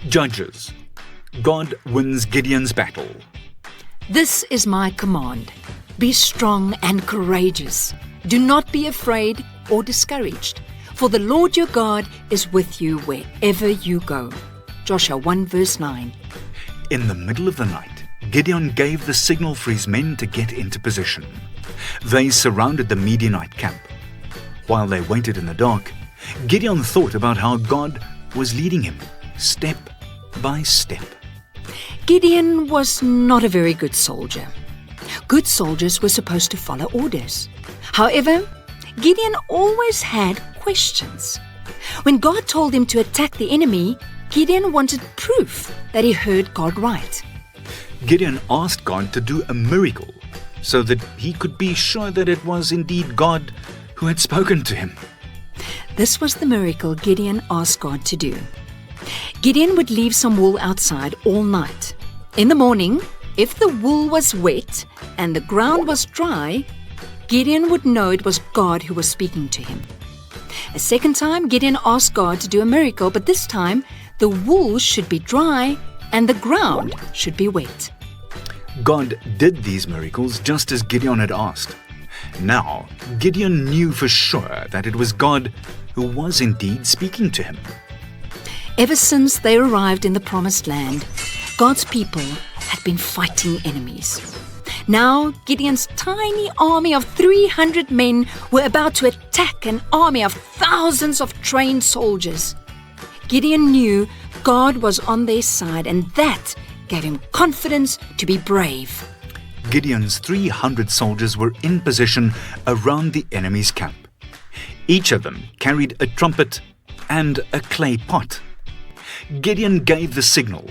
Judges. God wins Gideon's battle. This is my command. Be strong and courageous. Do not be afraid or discouraged, for the Lord your God is with you wherever you go. Joshua 1 verse 9. In the middle of the night, Gideon gave the signal for his men to get into position. They surrounded the Midianite camp. While they waited in the dark, Gideon thought about how God was leading him, step by step. Gideon was not a very good soldier. Good soldiers were supposed to follow orders. However, Gideon always had questions. When God told him to attack the enemy, Gideon wanted proof that he heard God right. Gideon asked God to do a miracle so that he could be sure that it was indeed God who had spoken to him. This was the miracle Gideon asked God to do. Gideon would leave some wool outside all night. In the morning, if the wool was wet and the ground was dry, Gideon would know it was God who was speaking to him. A second time, Gideon asked God to do a miracle, but this time the wool should be dry and the ground should be wet. God did these miracles just as Gideon had asked. Now, Gideon knew for sure that it was God who was indeed speaking to him. Ever since they arrived in the Promised Land, God's people had been fighting enemies. Now, Gideon's tiny army of 300 men were about to attack an army of thousands of trained soldiers. Gideon knew God was on their side, and that gave him confidence to be brave. Gideon's 300 soldiers were in position around the enemy's camp. Each of them carried a trumpet and a clay pot. Gideon gave the signal,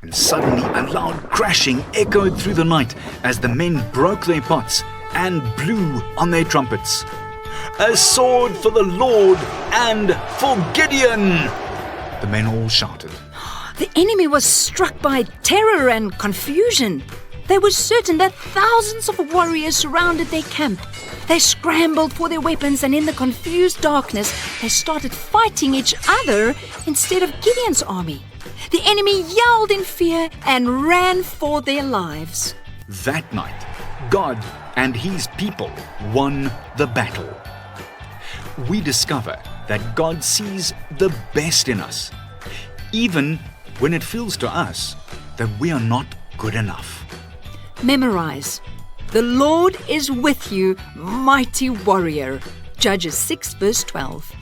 and suddenly a loud crashing echoed through the night as the men broke their pots and blew on their trumpets. "A sword for the Lord and for Gideon!" the men all shouted. The enemy was struck by terror and confusion. They were certain that thousands of warriors surrounded their camp. They scrambled for their weapons, and in the confused darkness, they started fighting each other instead of Gideon's army. The enemy yelled in fear and ran for their lives. That night, God and his people won the battle. We discover that God sees the best in us, even when it feels to us that we are not good enough. Memorize. The Lord is with you, mighty warrior. Judges 6 verse 12.